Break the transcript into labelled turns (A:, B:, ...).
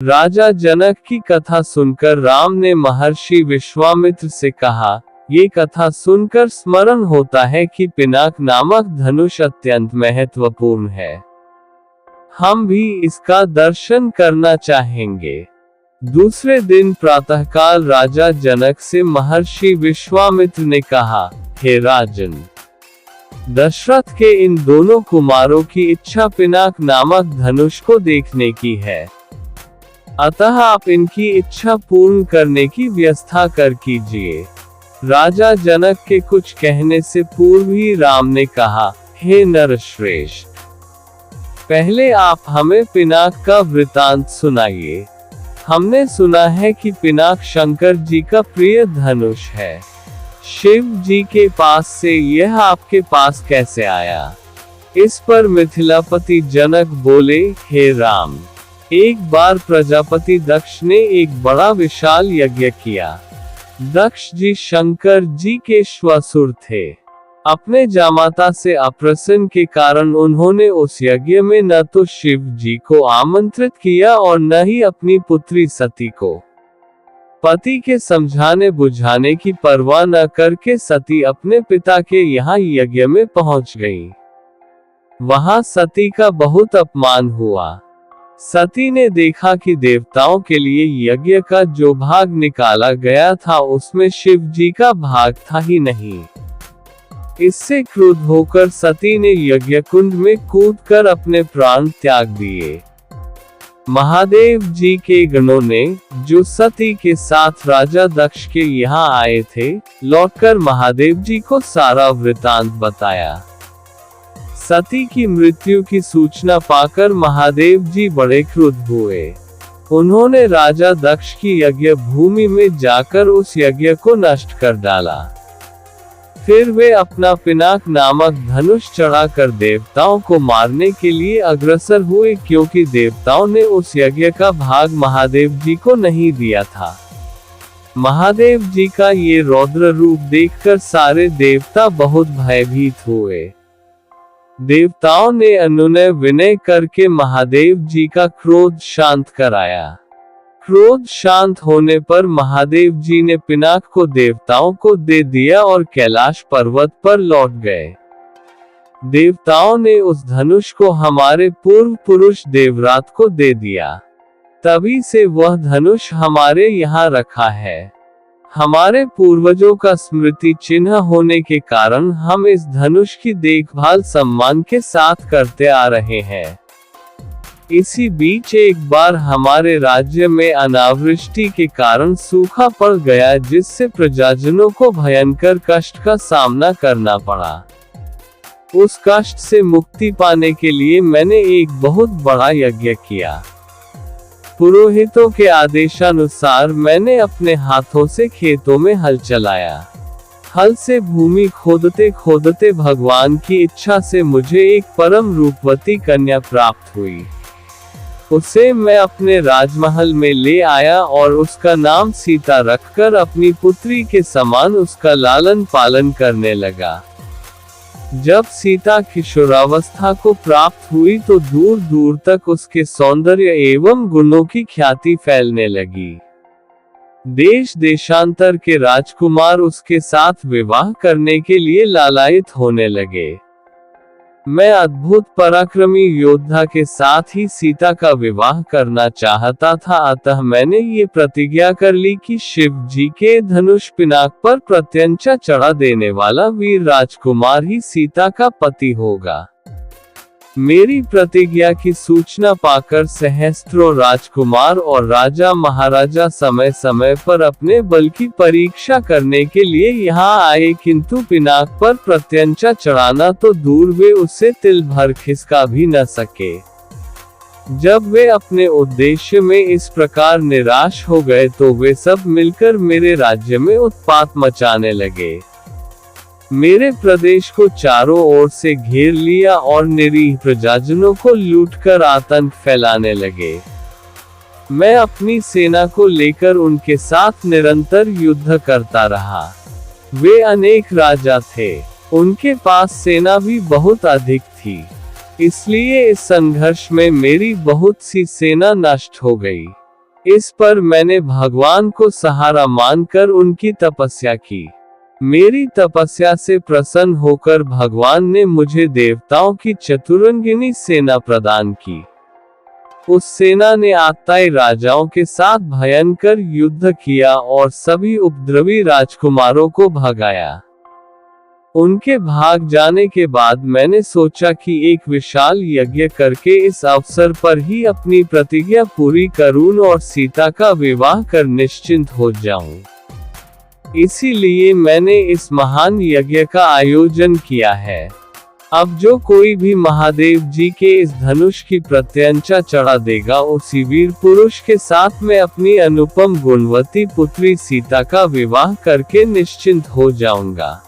A: राजा जनक की कथा सुनकर राम ने महर्षि विश्वामित्र से कहा, ये कथा सुनकर स्मरण होता है कि पिनाक नामक धनुष अत्यंत महत्वपूर्ण है। हम भी इसका दर्शन करना चाहेंगे। दूसरे दिन प्रातःकाल राजा जनक से महर्षि विश्वामित्र ने कहा, हे राजन, दशरथ के इन दोनों कुमारों की इच्छा पिनाक नामक धनुष को देखने की है। अतः आप इनकी इच्छा पूर्ण करने की व्यवस्था कर कीजिए। राजा जनक के कुछ कहने से पूर्व ही राम ने कहा, हे नरश्रेष्ठ, पहले आप हमें पिनाक का वृतांत सुनाइए। हमने सुना है कि पिनाक शंकर जी का प्रिय धनुष है। शिव जी के पास से यह आपके पास कैसे आया? इस पर मिथिलापति जनक बोले, हे राम, एक बार प्रजापति दक्ष ने एक बड़ा विशाल यज्ञ किया। दक्ष जी शंकर जी के श्वासुर थे। अपने जामाता से अप्रसन्न के कारण उन्होंने उस यज्ञ में न तो शिव जी को आमंत्रित किया और न ही अपनी पुत्री सती को। पति के समझाने बुझाने की परवाह न करके सती अपने पिता के यहाँ यज्ञ में पहुंच गई। वहां सती का बहुत अपमान हुआ। सती ने देखा कि देवताओं के लिए यज्ञ का जो भाग निकाला गया था उसमें शिव जी का भाग था ही नहीं। इससे क्रुद्ध होकर सती ने यज्ञ कुंड में कूदकर अपने प्राण त्याग दिए। महादेव जी के गणों ने, जो सती के साथ राजा दक्ष के यहाँ आए थे, लौटकर महादेव जी को सारा वृतांत बताया। सती की मृत्यु की सूचना पाकर महादेव जी बड़े क्रुद्ध हुए। उन्होंने राजा दक्ष की यज्ञ भूमि में जाकर उस यज्ञ को नष्ट कर डाला। फिर वे अपना पिनाक नामक धनुष चढ़ाकर देवताओं को मारने के लिए अग्रसर हुए, क्योंकि देवताओं ने उस यज्ञ का भाग महादेव जी को नहीं दिया था। महादेव जी का ये रौद्र रूप देखकर सारे देवता बहुत भयभीत हुए। देवताओं ने अनुनय विनय करके महादेव जी का क्रोध शांत कराया। क्रोध शांत होने पर महादेव जी ने पिनाक को देवताओं को दे दिया और कैलाश पर्वत पर लौट गए। देवताओं ने उस धनुष को हमारे पूर्व पुरुष देवरात को दे दिया। तभी से वह धनुष हमारे यहाँ रखा है। हमारे पूर्वजों का स्मृति चिन्ह होने के कारण हम इस धनुष की देखभाल सम्मान के साथ करते आ रहे हैं। इसी बीच एक बार हमारे राज्य में अनावृष्टि के कारण सूखा पड़ गया, जिससे प्रजाजनों को भयंकर कष्ट का सामना करना पड़ा। उस कष्ट से मुक्ति पाने के लिए मैंने एक बहुत बड़ा यज्ञ किया। पुरोहितों के आदेशानुसार मैंने अपने हाथों से खेतों में हल चलाया। हल से भूमि खोदते खोदते भगवान की इच्छा से मुझे एक परम रूपवती कन्या प्राप्त हुई। उसे मैं अपने राजमहल में ले आया और उसका नाम सीता रखकर अपनी पुत्री के समान उसका लालन पालन करने लगा। जब सीता किशोरावस्था को प्राप्त हुई तो दूर दूर तक उसके सौंदर्य एवं गुणों की ख्याति फैलने लगी। देश देशांतर के राजकुमार उसके साथ विवाह करने के लिए लालायित होने लगे। मैं अद्भुत पराक्रमी योद्धा के साथ ही सीता का विवाह करना चाहता था, अतः मैंने ये प्रतिज्ञा कर ली कि शिव जी के धनुष पिनाक पर प्रत्यंचा चढ़ा देने वाला वीर राजकुमार ही सीता का पति होगा। मेरी प्रतिज्ञा की सूचना पाकर सहस्त्रों राजकुमार और राजा महाराजा समय समय पर अपने बल की परीक्षा करने के लिए यहाँ आए, किंतु पिनाक पर प्रत्यंचा चढ़ाना तो दूर, वे उससे तिल भर खिसका भी न सके। जब वे अपने उद्देश्य में इस प्रकार निराश हो गए तो वे सब मिलकर मेरे राज्य में उत्पात मचाने लगे। मेरे प्रदेश को चारों ओर से घेर लिया और निरीह प्रजाजनों को लूटकर आतंक फैलाने लगे। मैं अपनी सेना को लेकर उनके साथ निरंतर युद्ध करता रहा। वे अनेक राजा थे, उनके पास सेना भी बहुत अधिक थी, इसलिए इस संघर्ष में मेरी बहुत सी सेना नष्ट हो गई। इस पर मैंने भगवान को सहारा मानकर उनकी तपस्या की। मेरी तपस्या से प्रसन्न होकर भगवान ने मुझे देवताओं की चतुरंगिनी सेना प्रदान की। उस सेना ने आत्ताई राजाओं के साथ भयंकर युद्ध किया और सभी उपद्रवी राजकुमारों को भगाया। उनके भाग जाने के बाद मैंने सोचा कि एक विशाल यज्ञ करके इस अवसर पर ही अपनी प्रतिज्ञा पूरी करूं और सीता का विवाह कर निश्चिंत हो जाऊं। इसीलिए मैंने इस महान यज्ञ का आयोजन किया है। अब जो कोई भी महादेव जी के इस धनुष की प्रत्यंचा चढ़ा देगा, उसी वीर पुरुष के साथ मैं अपनी अनुपम गुणवती पुत्री सीता का विवाह करके निश्चिंत हो जाऊंगा।